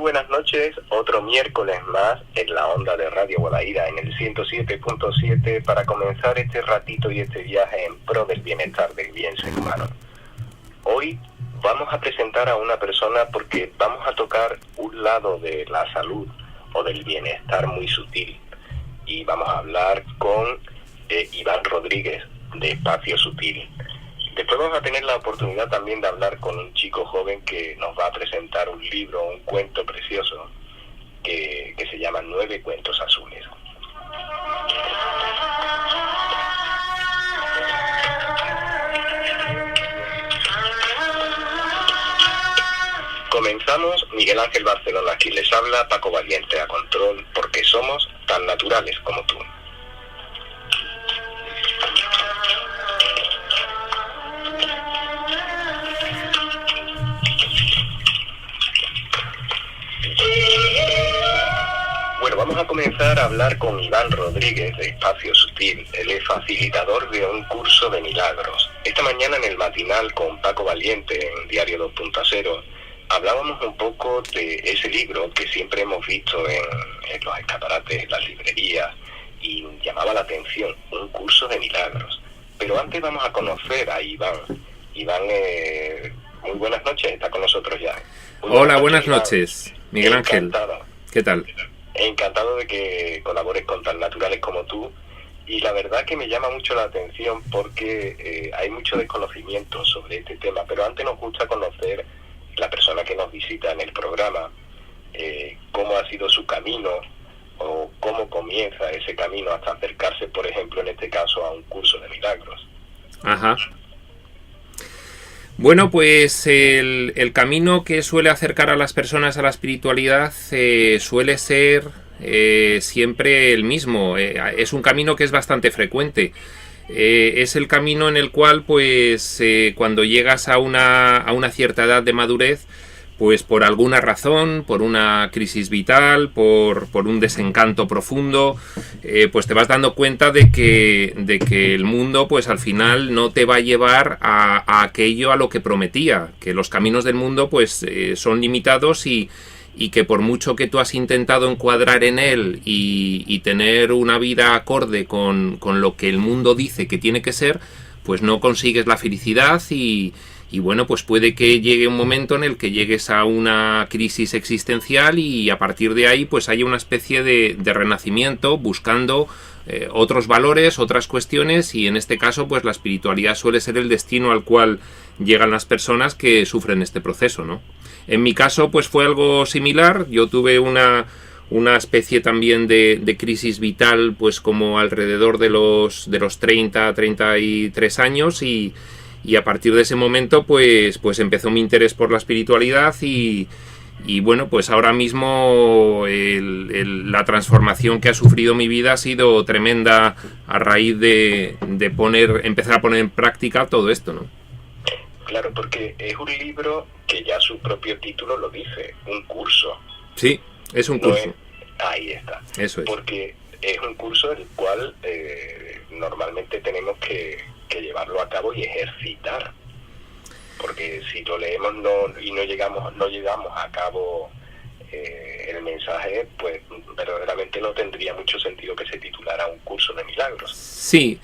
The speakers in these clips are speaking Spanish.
buenas noches, otro miércoles más en la onda de Radio Guadaíra en el 107.7 para comenzar este ratito y este viaje en pro del bienestar del bien ser humano. Hoy vamos a presentar a una persona porque vamos a tocar un lado de la salud o del bienestar muy sutil y vamos a hablar con Iván Rodríguez de Espacio Sutil. Después vamos a tener la oportunidad también de hablar con un chico joven que nos va a presentar un libro, un cuento precioso que se llama 9 cuentos azules. Comenzamos. Miguel Ángel Barcelona aquí les habla, Paco Valiente a control, porque somos tan naturales como tú. Bueno, vamos a comenzar a hablar con Iván Rodríguez de Espacio Sutil. Él es facilitador de un curso de milagros. Esta mañana en el matinal con Paco Valiente en Diario 2.0 hablábamos un poco de ese libro que siempre hemos visto en los escaparates, en las librerías, y llamaba la atención, un curso de milagros. Pero antes vamos a conocer a Iván. Iván, muy buenas noches, está con nosotros ya. Hola, buenas noches, Miguel Ángel. Encantado. ¿Qué tal? Encantado de que colabores con tan naturales como tú. Y la verdad que me llama mucho la atención porque hay mucho desconocimiento sobre este tema, pero antes nos gusta conocer la persona que nos visita en el programa, cómo ha sido su camino o cómo comienza ese camino hasta acercarse, por ejemplo, en este caso, a un curso de milagros. Ajá. Bueno, pues el camino que suele acercar a las personas a la espiritualidad suele ser siempre el mismo. Es un camino que es bastante frecuente. Es el camino en el cual, pues, cuando llegas a una cierta edad de madurez, pues por alguna razón, por una crisis vital, por un desencanto profundo, pues te vas dando cuenta de que el mundo, pues al final no te va a llevar a aquello a lo que prometía, que los caminos del mundo, pues son limitados y que por mucho que tú has intentado encuadrar en él y tener una vida acorde con lo que el mundo dice que tiene que ser, pues no consigues la felicidad y bueno, pues puede que llegue un momento en el que llegues a una crisis existencial y a partir de ahí pues haya una especie de renacimiento buscando otros valores, otras cuestiones, y en este caso pues la espiritualidad suele ser el destino al cual llegan las personas que sufren este proceso, ¿no? En mi caso pues fue algo similar. Yo tuve una especie también de crisis vital pues como alrededor de los 33 años y a partir de ese momento pues empezó mi interés por la espiritualidad y bueno, pues ahora mismo la transformación que ha sufrido mi vida ha sido tremenda a raíz de empezar a poner en práctica todo esto, ¿no? Claro, porque es un libro que ya su propio título lo dice, un curso. Sí, es un curso. Ahí está. Eso es. Porque es un curso el cual normalmente tenemos que llevarlo a cabo y ejercitar. Porque si lo leemos y no llegamos a cabo el mensaje, pues verdaderamente no tendría mucho sentido que se titulara un curso de milagros. Sí,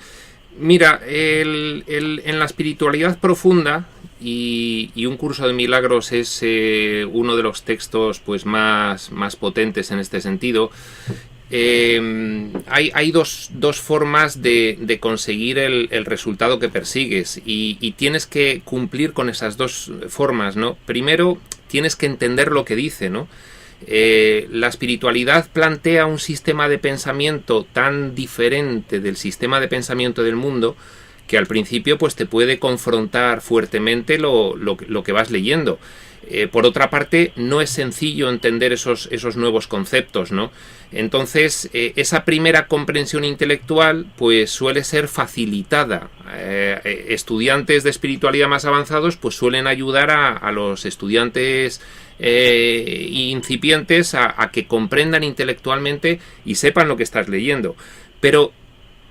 mira, en la espiritualidad profunda y un curso de milagros es uno de los textos pues más potentes en este sentido. Hay dos formas de conseguir el resultado que persigues y tienes que cumplir con esas dos formas, ¿no? Primero tienes que entender lo que dice, ¿no? La espiritualidad plantea un sistema de pensamiento tan diferente del sistema de pensamiento del mundo que al principio pues te puede confrontar fuertemente lo que vas leyendo. Por otra parte, no es sencillo entender esos nuevos conceptos, ¿no? Entonces, esa primera comprensión intelectual pues suele ser facilitada. Estudiantes de espiritualidad más avanzados pues suelen ayudar a los estudiantes incipientes a que comprendan intelectualmente y sepan lo que estás leyendo. Pero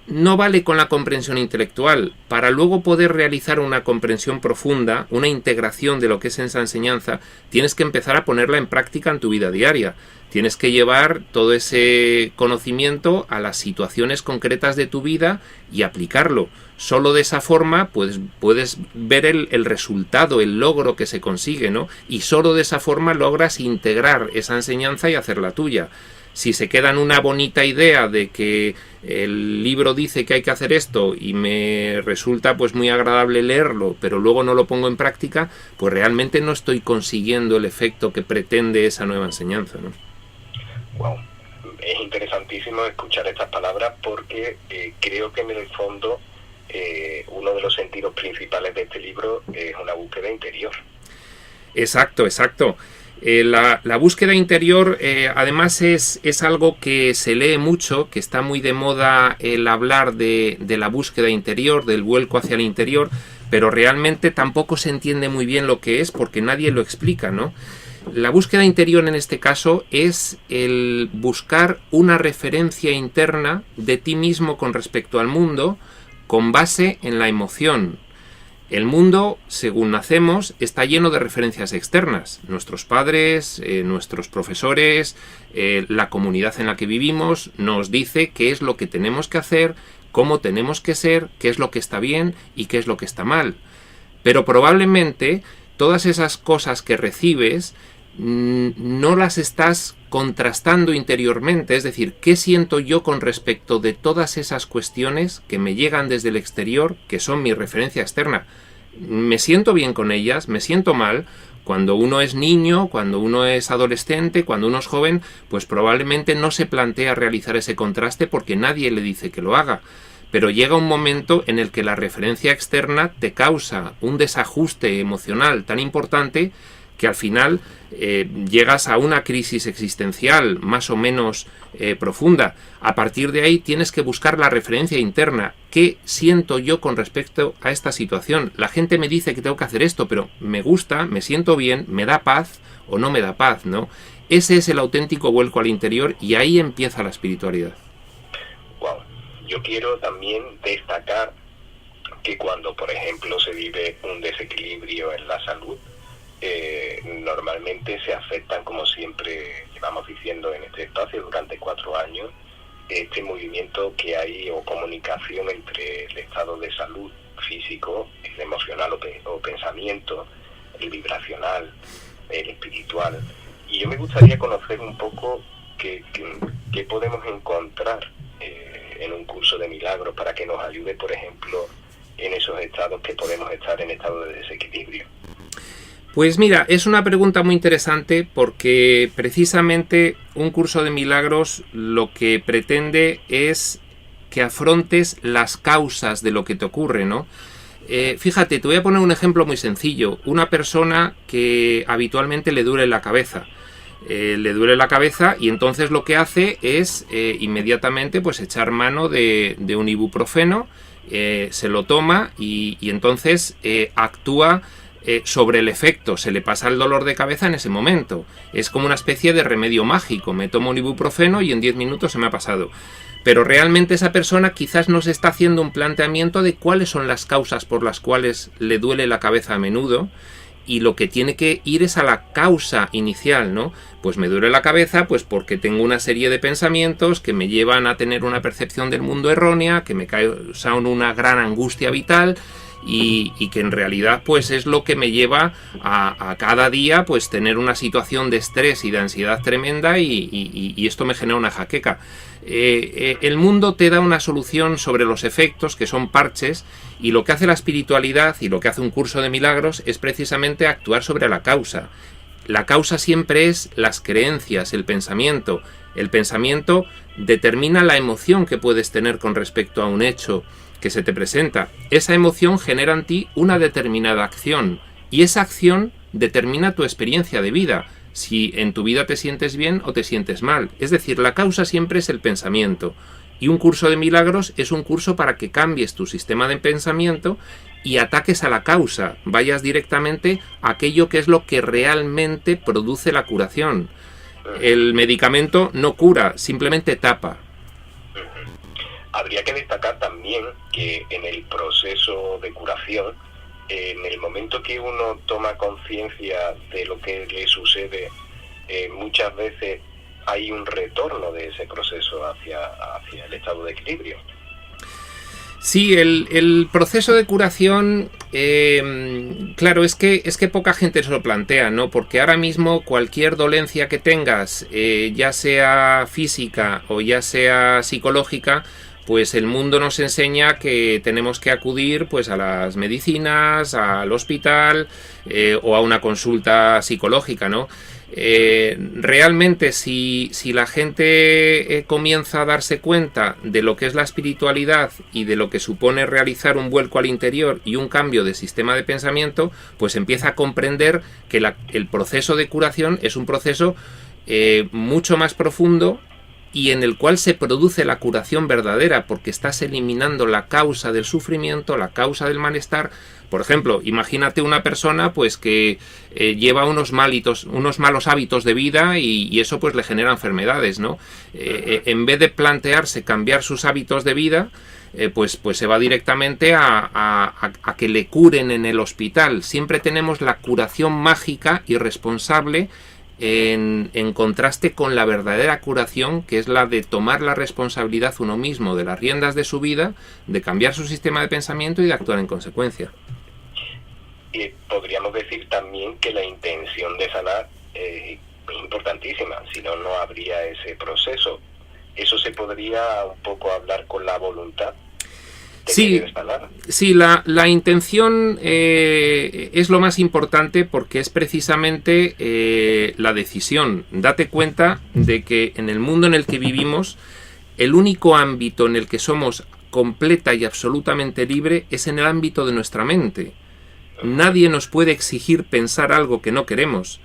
no vale con la comprensión intelectual. Para luego poder realizar una comprensión profunda, una integración de lo que es esa enseñanza, tienes que empezar a ponerla en práctica en tu vida diaria. Tienes que llevar todo ese conocimiento a las situaciones concretas de tu vida y aplicarlo. Solo de esa forma pues, puedes ver el resultado, el logro que se consigue, ¿no? Y solo de esa forma logras integrar esa enseñanza y hacerla tuya. Si se queda en una bonita idea de que el libro dice que hay que hacer esto y me resulta pues muy agradable leerlo, pero luego no lo pongo en práctica, pues realmente no estoy consiguiendo el efecto que pretende esa nueva enseñanza, ¿no? Wow. Es interesantísimo escuchar estas palabras porque creo que en el fondo uno de los sentidos principales de este libro es una búsqueda interior. Exacto. La búsqueda interior además es algo que se lee mucho, que está muy de moda el hablar de la búsqueda interior, del vuelco hacia el interior, pero realmente tampoco se entiende muy bien lo que es porque nadie lo explica, ¿no? La búsqueda interior en este caso es el buscar una referencia interna de ti mismo con respecto al mundo con base en la emoción. El mundo, según nacemos, está lleno de referencias externas. Nuestros padres, nuestros profesores, la comunidad en la que vivimos nos dice qué es lo que tenemos que hacer, cómo tenemos que ser, qué es lo que está bien y qué es lo que está mal. Pero probablemente todas esas cosas que recibes no las estás contrastando interiormente, es decir, ¿qué siento yo con respecto de todas esas cuestiones que me llegan desde el exterior, que son mi referencia externa? ¿Me siento bien con ellas? ¿Me siento mal? Cuando uno es niño, cuando uno es adolescente, cuando uno es joven, pues probablemente no se plantea realizar ese contraste porque nadie le dice que lo haga. Pero llega un momento en el que la referencia externa te causa un desajuste emocional tan importante que al final llegas a una crisis existencial más o menos profunda. A partir de ahí tienes que buscar la referencia interna. ¿Qué siento yo con respecto a esta situación? La gente me dice que tengo que hacer esto, pero me gusta, me siento bien, me da paz o no me da paz, ¿no? Ese es el auténtico vuelco al interior y ahí empieza la espiritualidad. Wow. Yo quiero también destacar que cuando, por ejemplo, se vive un desequilibrio en la salud, normalmente se afectan, como siempre llevamos diciendo en este espacio durante 4 años, este movimiento que hay o comunicación entre el estado de salud físico, el emocional o pensamiento, el vibracional, el espiritual. Y yo me gustaría conocer un poco qué podemos encontrar en un curso de milagros para que nos ayude, por ejemplo, en esos estados que podemos estar en estado de desequilibrio. Pues mira, es una pregunta muy interesante porque precisamente un curso de milagros lo que pretende es que afrontes las causas de lo que te ocurre, ¿no? Fíjate, te voy a poner un ejemplo muy sencillo. Una persona que habitualmente le duele la cabeza. Le duele la cabeza y entonces lo que hace es inmediatamente pues echar mano de un ibuprofeno, se lo toma y entonces actúa sobre el efecto, se le pasa el dolor de cabeza en ese momento. Es como una especie de remedio mágico. Me tomo un ibuprofeno y en 10 minutos se me ha pasado. Pero realmente esa persona quizás no se está haciendo un planteamiento de cuáles son las causas por las cuales le duele la cabeza a menudo. Y lo que tiene que ir es a la causa inicial, ¿no? Pues me duele la cabeza pues porque tengo una serie de pensamientos que me llevan a tener una percepción del mundo errónea, que me causan una gran angustia vital y que en realidad pues es lo que me lleva a cada día pues tener una situación de estrés y de ansiedad tremenda y esto me genera una jaqueca. El mundo te da una solución sobre los efectos, que son parches, y lo que hace la espiritualidad y lo que hace un curso de milagros es precisamente actuar sobre la causa. La causa siempre es las creencias, el pensamiento. El pensamiento determina la emoción que puedes tener con respecto a un hecho que se te presenta. Esa emoción genera en ti una determinada acción y esa acción determina tu experiencia de vida, si en tu vida te sientes bien o te sientes mal. Es decir, la causa siempre es el pensamiento y un curso de milagros es un curso para que cambies tu sistema de pensamiento y ataques a la causa, vayas directamente a aquello que es lo que realmente produce la curación. El medicamento no cura, simplemente tapa. habría que destacar también que en el proceso de curación, en el momento que uno toma conciencia de lo que le sucede, muchas veces hay un retorno de ese proceso hacia el estado de equilibrio. Sí, el proceso de curación, claro, es que poca gente se lo plantea, ¿no? Porque ahora mismo cualquier dolencia que tengas, ya sea física o ya sea psicológica, pues el mundo nos enseña que tenemos que acudir pues a las medicinas, al hospital o a una consulta psicológica, ¿no? Realmente si la gente comienza a darse cuenta de lo que es la espiritualidad y de lo que supone realizar un vuelco al interior y un cambio de sistema de pensamiento, pues empieza a comprender que el proceso de curación es un proceso mucho más profundo y en el cual se produce la curación verdadera, porque estás eliminando la causa del sufrimiento, la causa del malestar. Por ejemplo, imagínate una persona pues que lleva unos malos hábitos de vida y eso pues le genera enfermedades, ¿no? En vez de plantearse cambiar sus hábitos de vida, pues se va directamente a que le curen en el hospital. Siempre tenemos la curación mágica y responsable en contraste con la verdadera curación, que es la de tomar la responsabilidad uno mismo de las riendas de su vida, de cambiar su sistema de pensamiento y de actuar en consecuencia. Y podríamos decir también que la intención de sanar es importantísima, si no, no habría ese proceso. Eso se podría un poco hablar con la voluntad. Sí, la intención es lo más importante, porque es precisamente la decisión. Date cuenta de que en el mundo en el que vivimos, el único ámbito en el que somos completa y absolutamente libre es en el ámbito de nuestra mente. Nadie nos puede exigir pensar algo que no queremos.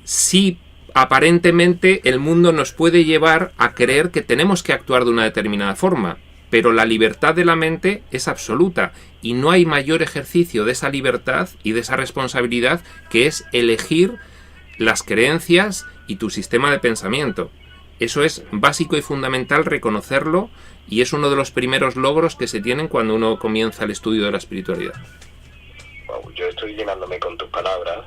Sí, aparentemente el mundo nos puede llevar a creer que tenemos que actuar de una determinada forma, pero la libertad de la mente es absoluta y no hay mayor ejercicio de esa libertad y de esa responsabilidad que es elegir las creencias y tu sistema de pensamiento. Eso es básico y fundamental reconocerlo, y es uno de los primeros logros que se tienen cuando uno comienza el estudio de la espiritualidad. Wow, yo estoy llenándome con tus palabras,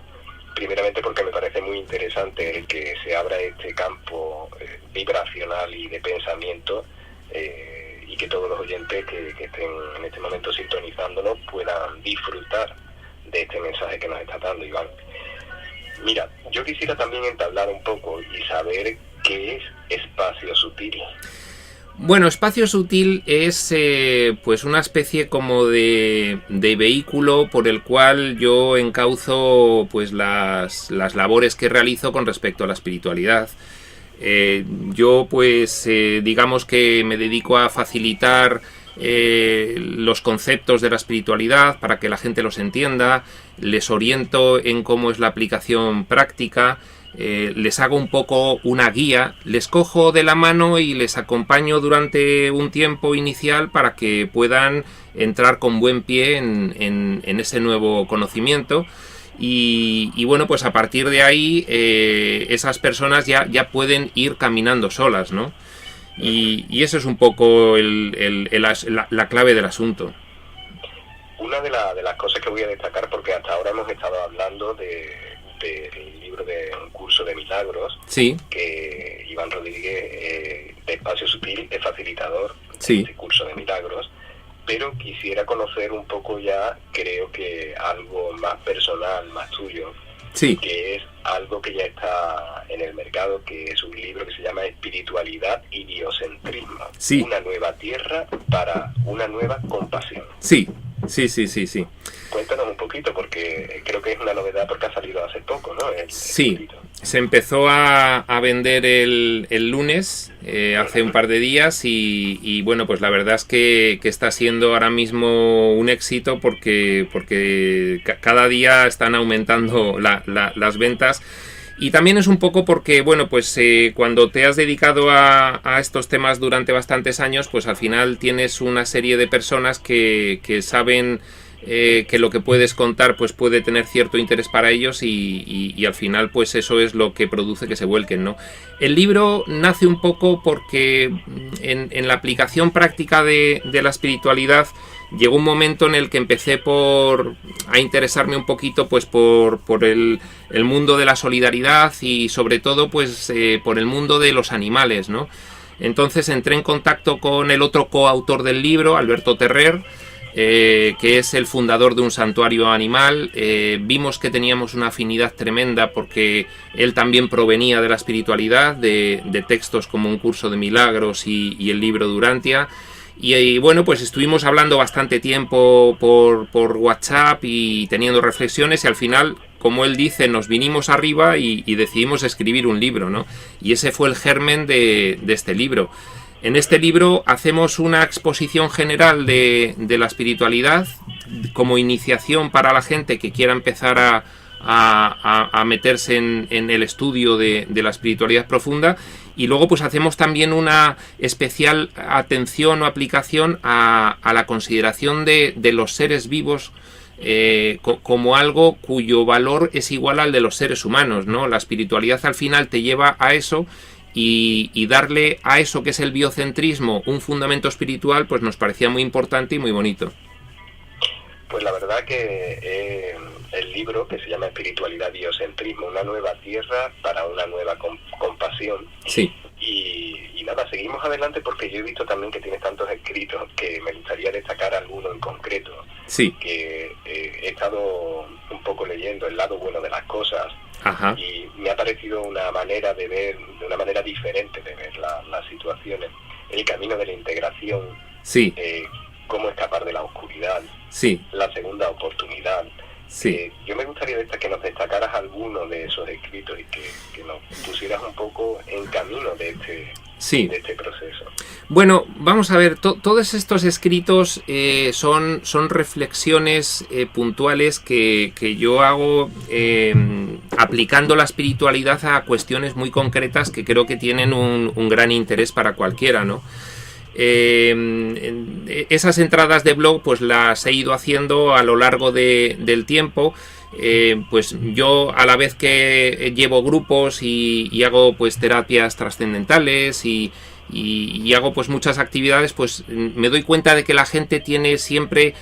primeramente porque me parece muy interesante el que se abra este campo vibracional y de pensamiento, y que todos los oyentes que estén en este momento sintonizándonos puedan disfrutar de este mensaje que nos está dando Iván. Mira, yo quisiera también entablar un poco y saber qué es espacio sutil. Bueno, espacio sutil es pues una especie como de vehículo por el cual yo encauzo pues las labores que realizo con respecto a la espiritualidad. Yo pues digamos que me dedico a facilitar los conceptos de la espiritualidad para que la gente los entienda, les oriento en cómo es la aplicación práctica, les hago un poco una guía, les cojo de la mano y les acompaño durante un tiempo inicial para que puedan entrar con buen pie en ese nuevo conocimiento. Y bueno, pues a partir de ahí esas personas ya pueden ir caminando solas, ¿no? Y eso es un poco la clave del asunto. Una de las cosas que voy a destacar, porque hasta ahora hemos estado hablando del libro de Un curso de milagros, sí, que Iván Rodríguez de Espacio Sutil es facilitador de sí, este curso de milagros, pero quisiera conocer un poco ya, creo que algo más personal, más tuyo, sí, que es algo que ya está en el mercado, que es un libro que se llama Espiritualidad y Biocentrismo. Sí. Una nueva tierra para una nueva compasión. Sí. Cuéntanos un poquito, porque creo que es una novedad porque ha salido hace poco, ¿no? Sí, se empezó a vender el lunes, hace un par de días, y bueno, pues la verdad es que está siendo ahora mismo un éxito porque cada día están aumentando las ventas. Y también es un poco porque, bueno, pues cuando te has dedicado a estos temas durante bastantes años, pues al final tienes una serie de personas que saben que lo que puedes contar pues puede tener cierto interés para ellos y al final pues eso es lo que produce que se vuelquen, ¿no? El libro nace un poco porque en la aplicación práctica de la espiritualidad llegó un momento en el que empecé a interesarme un poquito pues por el mundo de la solidaridad y sobre todo pues por el mundo de los animales, ¿no? Entonces entré en contacto con el otro coautor del libro, Alberto Terrer, que es el fundador de un santuario animal. Vimos que teníamos una afinidad tremenda porque él también provenía de la espiritualidad, de textos como Un curso de milagros y el libro Durantia. Y bueno, pues estuvimos hablando bastante tiempo por WhatsApp y teniendo reflexiones y al final, como él dice, nos vinimos arriba y decidimos escribir un libro, ¿no? Y ese fue el germen de este libro. En este libro hacemos una exposición general de la espiritualidad como iniciación para la gente que quiera empezar a meterse en el estudio de la espiritualidad profunda. Y luego pues hacemos también una especial atención o aplicación a la consideración de los seres vivos como algo cuyo valor es igual al de los seres humanos, ¿no? La espiritualidad al final te lleva a eso y darle a eso que es el biocentrismo un fundamento espiritual pues nos parecía muy importante y muy bonito. Pues la verdad que el libro, que se llama Espiritualidad, Biocentrismo, una nueva tierra para una nueva compasión. Sí. Y nada, seguimos adelante porque yo he visto también que tienes tantos escritos que me gustaría destacar alguno en concreto. Sí. Que he estado un poco leyendo el lado bueno de las cosas. Ajá. Y me ha parecido una manera de ver, una manera diferente de ver las situaciones. El camino de la integración. Sí. Cómo escapar de la oscuridad. Sí. La segunda oportunidad. Sí. Yo me gustaría que nos destacaras alguno de esos escritos y que nos pusieras un poco en camino de este proceso. Bueno, vamos a ver, todos estos escritos son reflexiones puntuales que yo hago aplicando la espiritualidad a cuestiones muy concretas que creo que tienen un gran interés para cualquiera, ¿no? Esas entradas de blog pues las he ido haciendo a lo largo del tiempo. Pues yo a la vez que llevo grupos y hago pues terapias trascendentales y hago pues muchas actividades, pues me doy cuenta de que la gente tiene siempre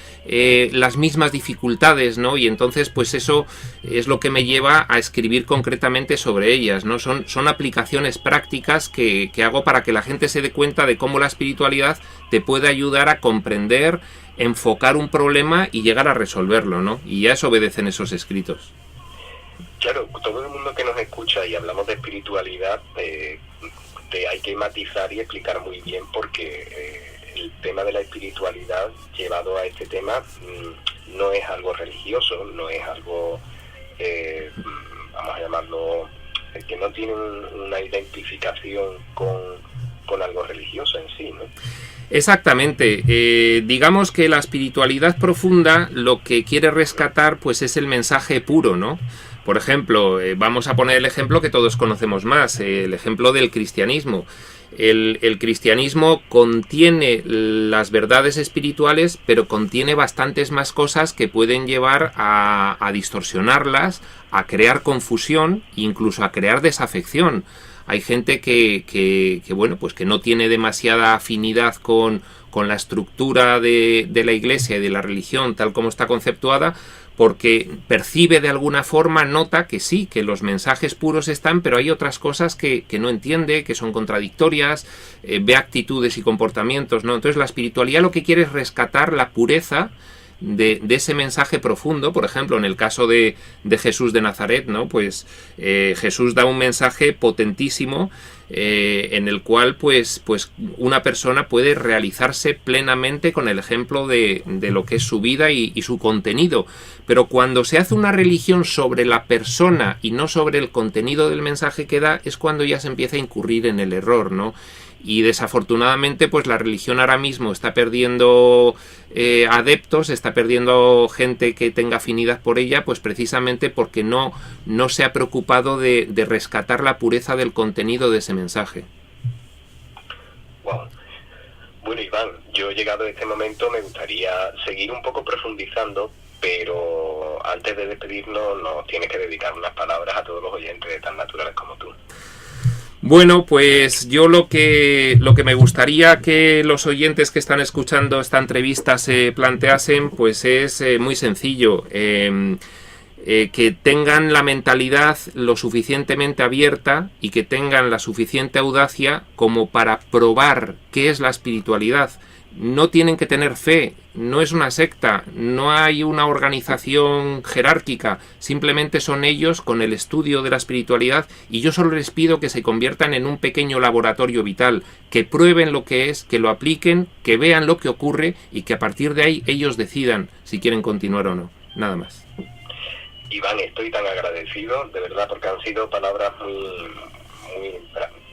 las mismas dificultades, ¿no? Y entonces pues eso es lo que me lleva a escribir concretamente sobre ellas, ¿no? Son aplicaciones prácticas que hago para que la gente se dé cuenta de cómo la espiritualidad te puede ayudar a comprender, enfocar un problema y llegar a resolverlo, ¿no? Y a eso obedecen esos escritos. Claro, todo el mundo que nos escucha y hablamos de espiritualidad hay que matizar y explicar muy bien porque el tema de la espiritualidad llevado a este tema no es algo religioso, no es algo, vamos a llamarlo, que no tiene una identificación con algo religioso en sí, ¿no? Exactamente. Digamos que la espiritualidad profunda lo que quiere rescatar pues es el mensaje puro, ¿no? Por ejemplo, vamos a poner el ejemplo que todos conocemos más, el ejemplo del cristianismo. El cristianismo contiene las verdades espirituales, pero contiene bastantes más cosas que pueden llevar a distorsionarlas, a crear confusión, incluso a crear desafección. Hay gente que bueno, pues que no tiene demasiada afinidad con la estructura de la iglesia y de la religión tal como está conceptuada, porque percibe de alguna forma, nota que sí, que los mensajes puros están, pero hay otras cosas que no entiende, que son contradictorias, ve actitudes y comportamientos, ¿no? Entonces la espiritualidad lo que quiere es rescatar la pureza de ese mensaje profundo. Por ejemplo, en el caso de Jesús de Nazaret, ¿no? Pues Jesús da un mensaje potentísimo en el cual pues una persona puede realizarse plenamente con el ejemplo de lo que es su vida y su contenido. Pero cuando se hace una religión sobre la persona y no sobre el contenido del mensaje que da, es cuando ya se empieza a incurrir en el error, ¿no? Y desafortunadamente pues la religión ahora mismo está perdiendo adeptos, está perdiendo gente que tenga afinidad por ella, pues precisamente porque no se ha preocupado de rescatar la pureza del contenido de ese mensaje. Wow. Bueno, Iván, yo llegado a este momento me gustaría seguir un poco profundizando, pero antes de despedirnos nos tienes que dedicar unas palabras a todos los oyentes tan naturales como tú. Bueno, pues yo lo que me gustaría que los oyentes que están escuchando esta entrevista se planteasen, pues es muy sencillo. Que tengan la mentalidad lo suficientemente abierta y que tengan la suficiente audacia como para probar qué es la espiritualidad. No tienen que tener fe, no es una secta, no hay una organización jerárquica, simplemente son ellos con el estudio de la espiritualidad, y yo solo les pido que se conviertan en un pequeño laboratorio vital, que prueben lo que es, que lo apliquen, que vean lo que ocurre y que a partir de ahí ellos decidan si quieren continuar o no, nada más. Iván, estoy tan agradecido, de verdad, porque han sido palabras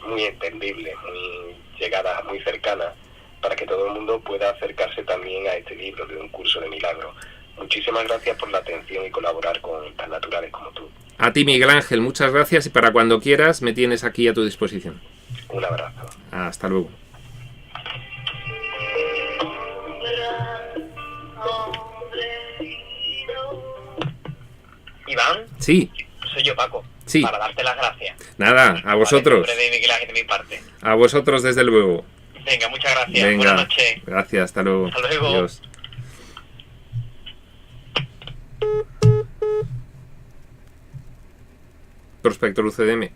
muy entendibles, muy llegadas, muy cercanas, para que todo el mundo pueda acercarse también a este libro de Un Curso de Milagros. Muchísimas gracias por la atención y colaborar con tan naturales como tú. A ti, Miguel Ángel, muchas gracias, y para cuando quieras me tienes aquí a tu disposición. Un abrazo. Hasta luego. Iván. Sí. Soy yo, Paco. Sí. Para darte las gracias. Nada, a vosotros. De Miguel Ángel, de mi parte. A vosotros, desde luego. Venga, muchas gracias. Venga, buenas noches. Gracias, hasta luego. Hasta luego. Adiós. Prospector UCDM.